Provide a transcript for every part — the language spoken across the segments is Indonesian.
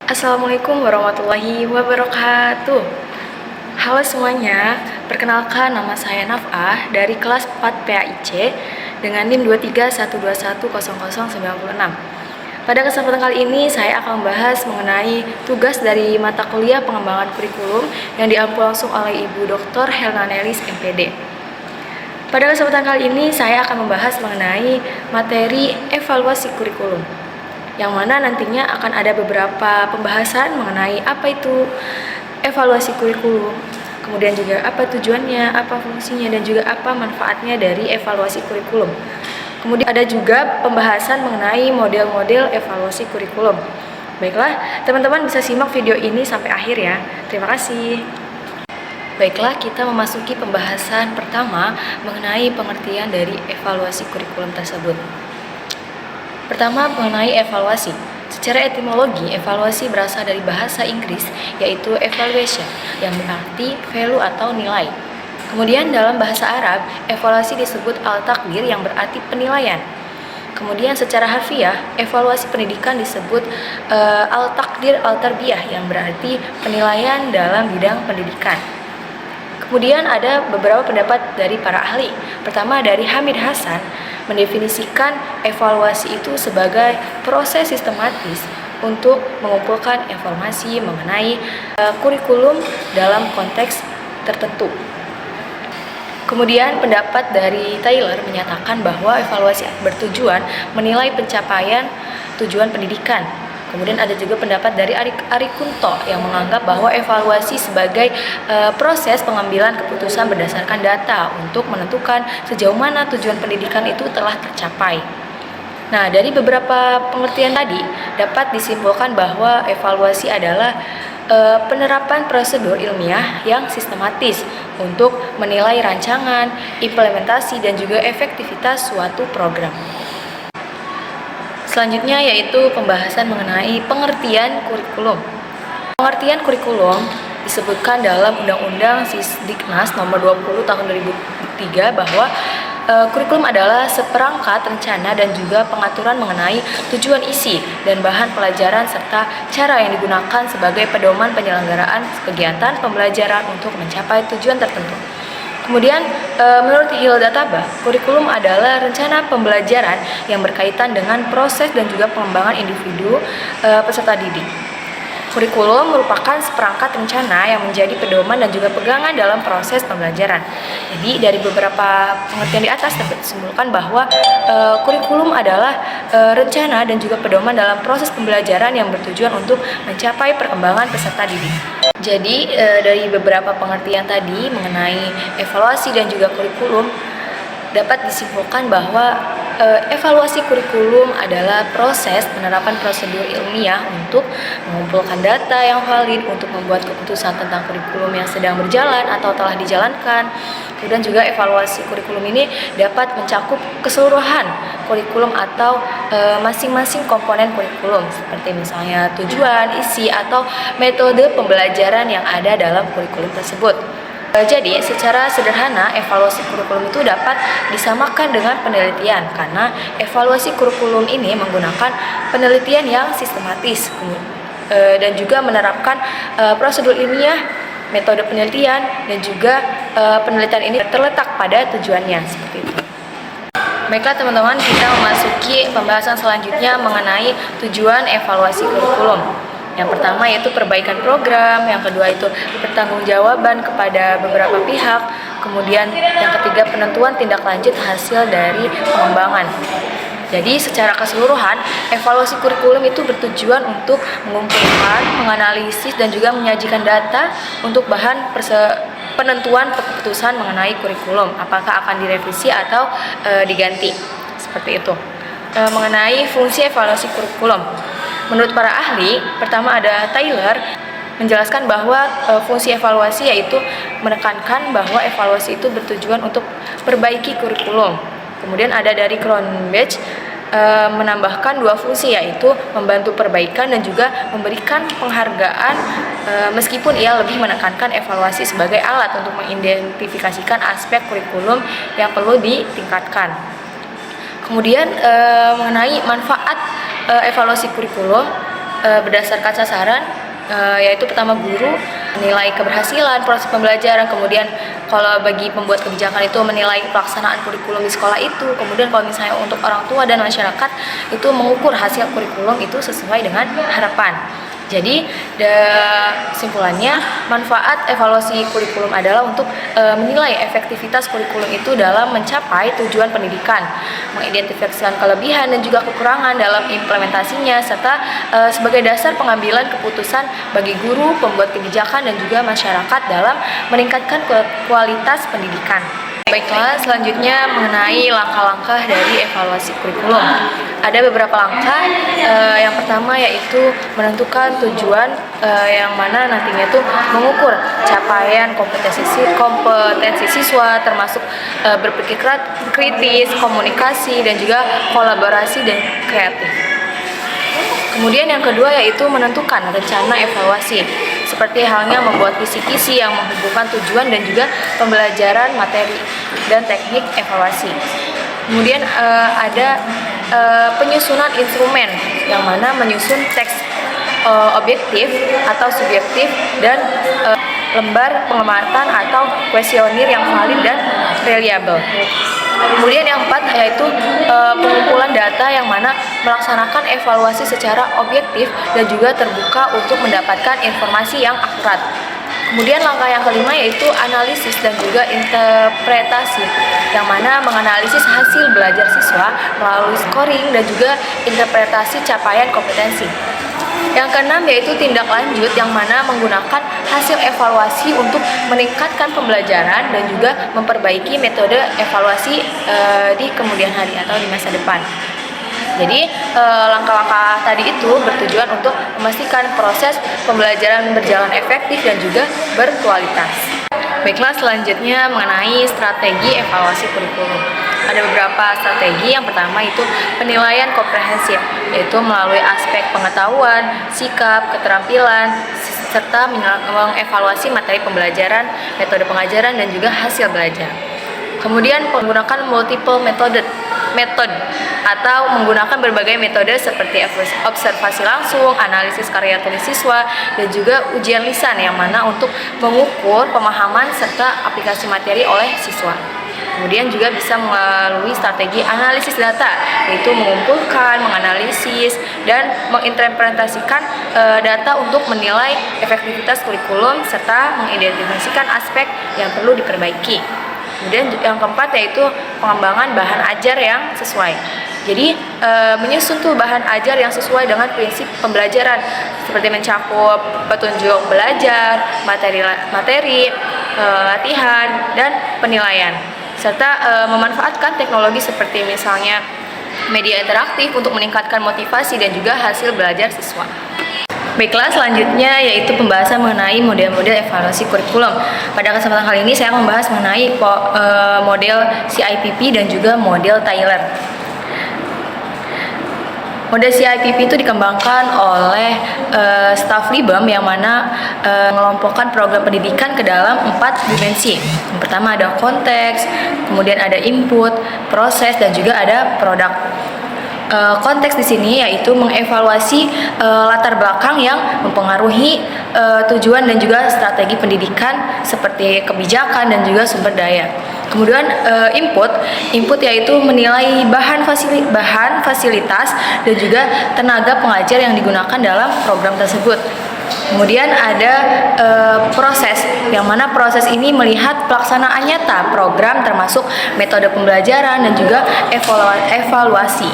Assalamualaikum warahmatullahi wabarakatuh. Halo semuanya, perkenalkan nama saya Naf'ah dari kelas 4 PAIC dengan NIM 2312100096. Pada kesempatan kali ini saya akan membahas mengenai tugas dari mata kuliah pengembangan kurikulum yang diampu langsung oleh Ibu Dr. Helna Nelis MPD. Pada kesempatan kali ini saya akan membahas mengenai materi evaluasi kurikulum, yang mana nantinya akan ada beberapa pembahasan mengenai apa itu evaluasi kurikulum, kemudian juga apa tujuannya, apa fungsinya, dan juga apa manfaatnya dari evaluasi kurikulum. Kemudian ada juga pembahasan mengenai model-model evaluasi kurikulum. Baiklah, teman-teman bisa simak video ini sampai akhir ya. Terima kasih. Baiklah, kita memasuki pembahasan pertama mengenai pengertian dari evaluasi kurikulum tersebut. Pertama, mengenai evaluasi. Secara etimologi, evaluasi berasal dari bahasa Inggris, yaitu evaluation, yang berarti value atau nilai. Kemudian dalam bahasa Arab, evaluasi disebut al-taqdir yang berarti penilaian. Kemudian secara harfiah, evaluasi pendidikan disebut al-taqdir al-tarbiyah yang berarti penilaian dalam bidang pendidikan. Kemudian ada beberapa pendapat dari para ahli. Pertama dari Hamid Hasan, mendefinisikan evaluasi itu sebagai proses sistematis untuk mengumpulkan informasi mengenai kurikulum dalam konteks tertentu. Kemudian pendapat dari Taylor menyatakan bahwa evaluasi bertujuan menilai pencapaian tujuan pendidikan. Kemudian ada juga pendapat dari Ari Kunto yang menganggap bahwa evaluasi sebagai proses pengambilan keputusan berdasarkan data untuk menentukan sejauh mana tujuan pendidikan itu telah tercapai. Nah, dari beberapa pengertian tadi dapat disimpulkan bahwa evaluasi adalah penerapan prosedur ilmiah yang sistematis untuk menilai rancangan, implementasi, dan juga efektivitas suatu program. Selanjutnya yaitu pembahasan mengenai pengertian kurikulum. Pengertian kurikulum disebutkan dalam Undang-Undang Sisdiknas Nomor 20 Tahun 2003 bahwa kurikulum adalah seperangkat rencana dan juga pengaturan mengenai tujuan isi dan bahan pelajaran serta cara yang digunakan sebagai pedoman penyelenggaraan kegiatan pembelajaran untuk mencapai tujuan tertentu. Kemudian menurut Hilda Tabah, kurikulum adalah rencana pembelajaran yang berkaitan dengan proses dan juga pengembangan individu peserta didik. Kurikulum merupakan seperangkat rencana yang menjadi pedoman dan juga pegangan dalam proses pembelajaran. Jadi dari beberapa pengertian di atas dapat disimpulkan bahwa kurikulum adalah rencana dan juga pedoman dalam proses pembelajaran yang bertujuan untuk mencapai perkembangan peserta didik. Jadi dari beberapa pengertian tadi mengenai evaluasi dan juga kurikulum dapat disimpulkan bahwa evaluasi kurikulum adalah proses penerapan prosedur ilmiah untuk mengumpulkan data yang valid untuk membuat keputusan tentang kurikulum yang sedang berjalan atau telah dijalankan. Kemudian juga evaluasi kurikulum ini dapat mencakup keseluruhan kurikulum atau masing-masing komponen kurikulum, seperti misalnya tujuan, isi, atau metode pembelajaran yang ada dalam kurikulum tersebut. Jadi, secara sederhana, evaluasi kurikulum itu dapat disamakan dengan penelitian karena evaluasi kurikulum ini menggunakan penelitian yang sistematis dan juga menerapkan prosedur ilmiah, metode penelitian, dan juga penelitian ini terletak pada tujuannya, seperti itu. Baiklah teman-teman, kita memasuki pembahasan selanjutnya mengenai tujuan evaluasi kurikulum. Yang pertama yaitu perbaikan program, yang kedua itu pertanggungjawaban kepada beberapa pihak, kemudian yang ketiga penentuan tindak lanjut hasil dari pengembangan. Jadi secara keseluruhan, evaluasi kurikulum itu bertujuan untuk mengumpulkan, menganalisis, dan juga menyajikan data untuk bahan penentuan keputusan mengenai kurikulum, apakah akan direvisi atau diganti, seperti itu. Mengenai fungsi evaluasi kurikulum, menurut para ahli, pertama ada Taylor menjelaskan bahwa fungsi evaluasi yaitu menekankan bahwa evaluasi itu bertujuan untuk perbaiki kurikulum. Kemudian ada dari Cronbach menambahkan dua fungsi, yaitu membantu perbaikan dan juga memberikan penghargaan, meskipun ia lebih menekankan evaluasi sebagai alat untuk mengidentifikasikan aspek kurikulum yang perlu ditingkatkan. Kemudian mengenai manfaat evaluasi kurikulum, berdasarkan sasaran, yaitu pertama guru menilai keberhasilan proses pembelajaran, kemudian kalau bagi pembuat kebijakan itu menilai pelaksanaan kurikulum di sekolah itu, kemudian kalau misalnya untuk orang tua dan masyarakat itu mengukur hasil kurikulum itu sesuai dengan harapan. Jadi kesimpulannya, manfaat evaluasi kurikulum adalah untuk menilai efektivitas kurikulum itu dalam mencapai tujuan pendidikan, mengidentifikasikan kelebihan dan juga kekurangan dalam implementasinya, serta sebagai dasar pengambilan keputusan bagi guru, pembuat kebijakan, dan juga masyarakat dalam meningkatkan kualitas pendidikan. Baiklah, selanjutnya mengenai langkah-langkah dari evaluasi kurikulum. Ada beberapa langkah. Yang pertama yaitu menentukan tujuan, yang mana nantinya itu mengukur capaian kompetensi siswa, termasuk berpikir kritis, komunikasi, dan juga kolaborasi dan kreatif. Kemudian yang kedua yaitu menentukan rencana evaluasi, seperti halnya membuat kisi-kisi yang menghubungkan tujuan dan juga pembelajaran materi dan teknik evaluasi. Kemudian ada penyusunan instrumen, yang mana menyusun teks objektif atau subjektif dan lembar pengamatan atau kuesioner yang valid dan reliable. Kemudian yang keempat yaitu pengumpulan data, yang mana melaksanakan evaluasi secara objektif dan juga terbuka untuk mendapatkan informasi yang akurat. Kemudian langkah yang kelima yaitu analisis dan juga interpretasi, yang mana menganalisis hasil belajar siswa melalui scoring dan juga interpretasi capaian kompetensi. Yang keenam yaitu tindak lanjut, yang mana menggunakan hasil evaluasi untuk meningkatkan pembelajaran dan juga memperbaiki metode evaluasi di kemudian hari atau di masa depan. Jadi langkah-langkah tadi itu bertujuan untuk memastikan proses pembelajaran berjalan efektif dan juga berkualitas. Baiklah, selanjutnya mengenai strategi evaluasi kurikulum. Ada beberapa strategi. Yang pertama itu penilaian komprehensif, yaitu melalui aspek pengetahuan, sikap, keterampilan, serta mengevaluasi materi pembelajaran, metode pengajaran, dan juga hasil belajar. Kemudian menggunakan multiple method atau menggunakan berbagai metode seperti observasi langsung, analisis karya tulis siswa, dan juga ujian lisan, yang mana untuk mengukur pemahaman serta aplikasi materi oleh siswa. Kemudian juga bisa melalui strategi analisis data, yaitu mengumpulkan, menganalisis, dan menginterpretasikan data untuk menilai efektivitas kurikulum serta mengidentifikasikan aspek yang perlu diperbaiki. Kemudian yang keempat yaitu pengembangan bahan ajar yang sesuai. Jadi menyusun tuh bahan ajar yang sesuai dengan prinsip pembelajaran, seperti mencakup petunjuk belajar, materi, latihan, dan penilaian, serta memanfaatkan teknologi seperti misalnya media interaktif untuk meningkatkan motivasi dan juga hasil belajar siswa. Baiklah, selanjutnya yaitu pembahasan mengenai model-model evaluasi kurikulum. Pada kesempatan kali ini saya membahas mengenai model CIPP dan juga model Tyler. Model CIPP itu dikembangkan oleh staf LIBEM, yang mana mengelompokkan program pendidikan ke dalam 4 dimensi. Yang pertama ada konteks, kemudian ada input, proses, dan juga ada produk. Konteks di sini yaitu mengevaluasi latar belakang yang mempengaruhi tujuan dan juga strategi pendidikan, seperti kebijakan dan juga sumber daya. Kemudian input yaitu menilai bahan fasilitas dan juga tenaga pengajar yang digunakan dalam program tersebut. Kemudian ada proses, yang mana proses ini melihat pelaksanaan nyata program, termasuk metode pembelajaran dan juga evaluasi.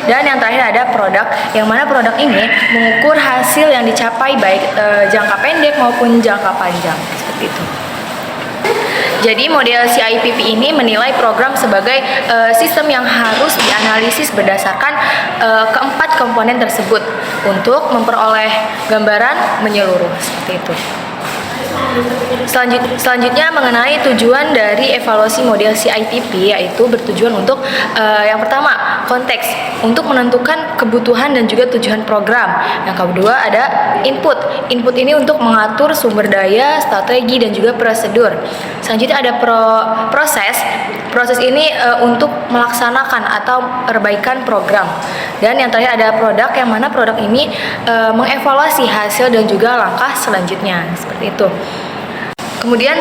Dan yang terakhir ada produk, yang mana produk ini mengukur hasil yang dicapai baik jangka pendek maupun jangka panjang, seperti itu. Jadi model CIPP ini menilai program sebagai sistem yang harus dianalisis berdasarkan keempat komponen tersebut untuk memperoleh gambaran menyeluruh, seperti itu. Selanjutnya mengenai tujuan dari evaluasi model CIPP, yaitu bertujuan untuk yang pertama konteks, untuk menentukan kebutuhan dan juga tujuan program. Yang kedua ada input ini untuk mengatur sumber daya, strategi, dan juga prosedur. Selanjutnya ada proses, proses ini untuk melaksanakan atau perbaikan program. Dan yang terakhir ada produk, yang mana produk ini mengevaluasi hasil dan juga langkah selanjutnya, seperti itu. Kemudian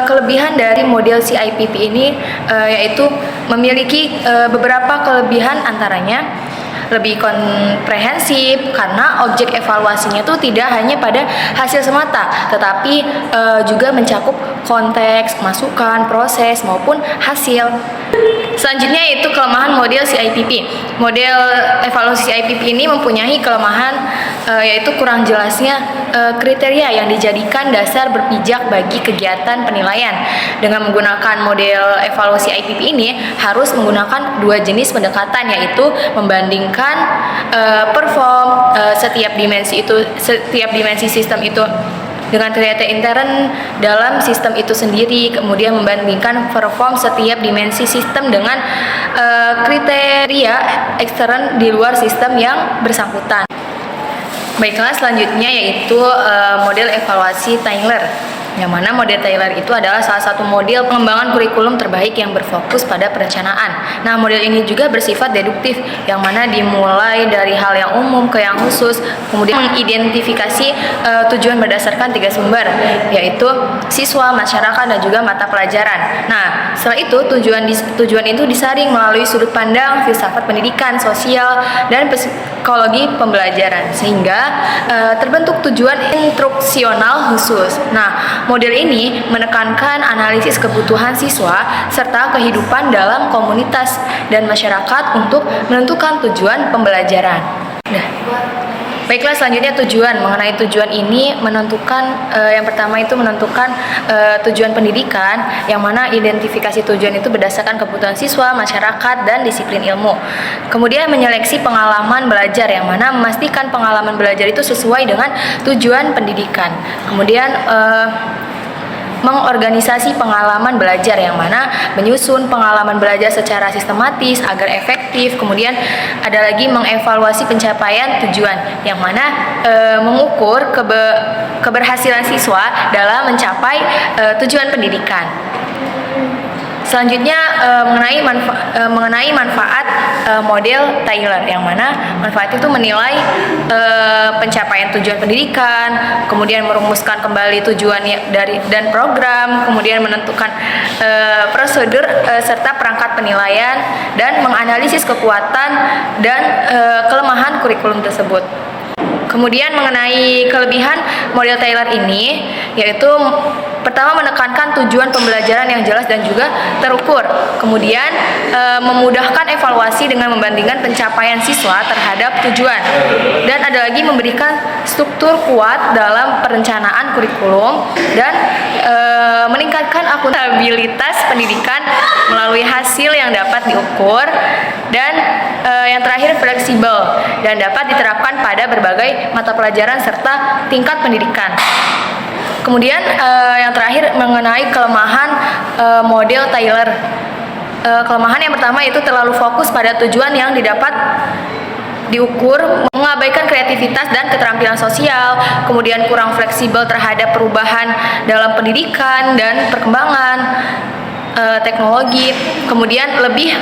kelebihan dari model CIPP ini yaitu memiliki beberapa kelebihan, antaranya lebih komprehensif karena objek evaluasinya itu tidak hanya pada hasil semata, tetapi juga mencakup konteks, masukan, proses maupun hasil. Selanjutnya yaitu kelemahan model CIPP. Model evaluasi CIPP ini mempunyai kelemahan yaitu kurang jelasnya kriteria yang dijadikan dasar berpijak bagi kegiatan penilaian. Dengan menggunakan model evaluasi CIPP ini harus menggunakan dua jenis pendekatan, yaitu membandingkan perform setiap dimensi sistem itu dengan kriteria intern dalam sistem itu sendiri, kemudian membandingkan perform setiap dimensi sistem dengan kriteria ekstern di luar sistem yang bersangkutan. Baiklah, selanjutnya yaitu model evaluasi Tyler, yang mana model Tyler itu adalah salah satu model pengembangan kurikulum terbaik yang berfokus pada perencanaan. Nah, model ini juga bersifat deduktif, yang mana dimulai dari hal yang umum ke yang khusus, kemudian mengidentifikasi tujuan berdasarkan 3 sumber, yaitu siswa, masyarakat, dan juga mata pelajaran. Nah, setelah itu tujuan itu disaring melalui sudut pandang filsafat pendidikan, sosial, dan psikologi pembelajaran, sehingga terbentuk tujuan instruksional khusus. Nah, model ini menekankan analisis kebutuhan siswa serta kehidupan dalam komunitas dan masyarakat untuk menentukan tujuan pembelajaran. Nah, baiklah, selanjutnya tujuan. Mengenai tujuan ini menentukan yang pertama itu menentukan tujuan pendidikan, yang mana identifikasi tujuan itu berdasarkan kebutuhan siswa, masyarakat, dan disiplin ilmu. Kemudian menyeleksi pengalaman belajar, yang mana memastikan pengalaman belajar itu sesuai dengan tujuan pendidikan. Kemudian mengorganisasi pengalaman belajar, yang mana menyusun pengalaman belajar secara sistematis agar efektif. Kemudian ada lagi mengevaluasi pencapaian tujuan, yang mana mengukur keberhasilan siswa dalam mencapai tujuan pendidikan. Selanjutnya mengenai manfaat model Tyler, yang mana manfaat itu menilai pencapaian tujuan pendidikan, kemudian merumuskan kembali tujuan dan program, kemudian menentukan prosedur serta perangkat penilaian, dan menganalisis kekuatan dan kelemahan kurikulum tersebut. Kemudian mengenai kelebihan model Tyler ini, yaitu pertama menekankan tujuan pembelajaran yang jelas dan juga terukur. Kemudian memudahkan evaluasi dengan membandingkan pencapaian siswa terhadap tujuan. Dan ada lagi memberikan struktur kuat dalam perencanaan kurikulum dan meningkatkan akuntabilitas pendidikan melalui hasil yang dapat diukur. Dan yang terakhir fleksibel dan dapat diterapkan pada berbagai mata pelajaran serta tingkat pendidikan. Kemudian yang terakhir mengenai kelemahan model Tyler. Kelemahan yang pertama itu terlalu fokus pada tujuan yang didapat diukur, mengabaikan kreativitas dan keterampilan sosial, kemudian kurang fleksibel terhadap perubahan dalam pendidikan dan perkembangan teknologi, kemudian lebih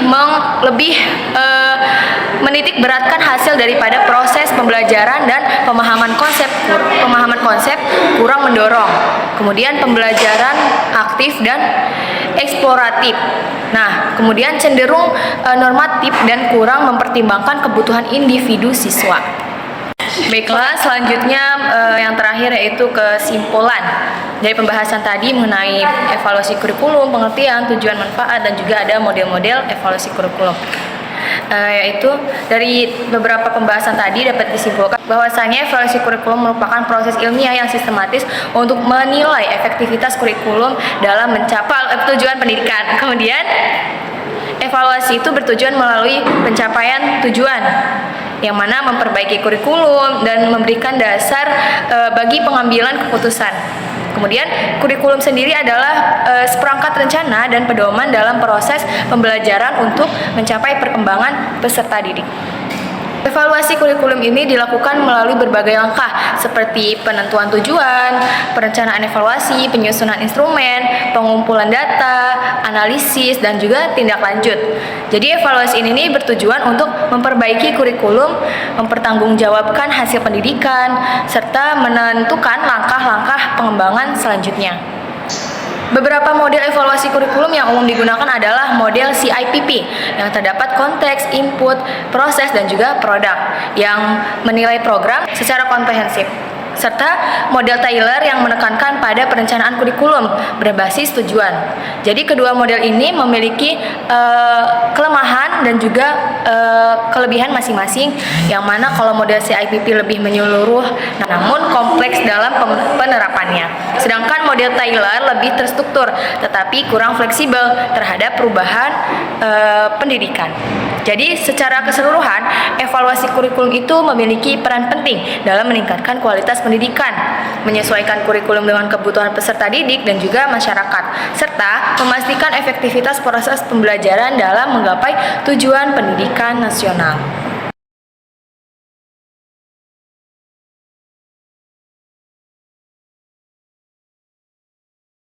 menitik beratkan hasil daripada proses pembelajaran dan pemahaman konsep kurang mendorong. Kemudian pembelajaran aktif dan eksploratif. Nah, kemudian cenderung normatif dan kurang mempertimbangkan kebutuhan individu siswa. Baiklah, selanjutnya yang terakhir yaitu kesimpulan dari pembahasan tadi mengenai evaluasi kurikulum, pengertian, tujuan, manfaat, dan juga ada model-model evaluasi kurikulum. Yaitu dari beberapa pembahasan tadi dapat disimpulkan bahwasanya evaluasi kurikulum merupakan proses ilmiah yang sistematis untuk menilai efektivitas kurikulum dalam mencapai tujuan pendidikan. Kemudian evaluasi itu bertujuan melalui pencapaian tujuan, yang mana memperbaiki kurikulum dan memberikan dasar bagi pengambilan keputusan. Kemudian kurikulum sendiri adalah seperangkat rencana dan pedoman dalam proses pembelajaran untuk mencapai perkembangan peserta didik. Evaluasi kurikulum ini dilakukan melalui berbagai langkah seperti penentuan tujuan, perencanaan evaluasi, penyusunan instrumen, pengumpulan data, analisis, dan juga tindak lanjut. Jadi evaluasi ini bertujuan untuk memperbaiki kurikulum, mempertanggungjawabkan hasil pendidikan, serta menentukan langkah-langkah pengembangan selanjutnya. Beberapa model evaluasi kurikulum yang umum digunakan adalah model CIPP yang terdapat konteks, input, proses, dan juga produk yang menilai program secara komprehensif, serta model Taylor yang menekankan pada perencanaan kurikulum berbasis tujuan. Jadi kedua model ini memiliki kelemahan dan juga kelebihan masing-masing, yang mana kalau model CIPP lebih menyeluruh namun kompleks dalam penerapannya, sedangkan model Taylor lebih terstruktur tetapi kurang fleksibel terhadap perubahan pendidikan. Jadi secara keseluruhan, evaluasi kurikulum itu memiliki peran penting dalam meningkatkan kualitas pendidikan, menyesuaikan kurikulum dengan kebutuhan peserta didik dan juga masyarakat, serta memastikan efektivitas proses pembelajaran dalam menggapai tujuan pendidikan nasional.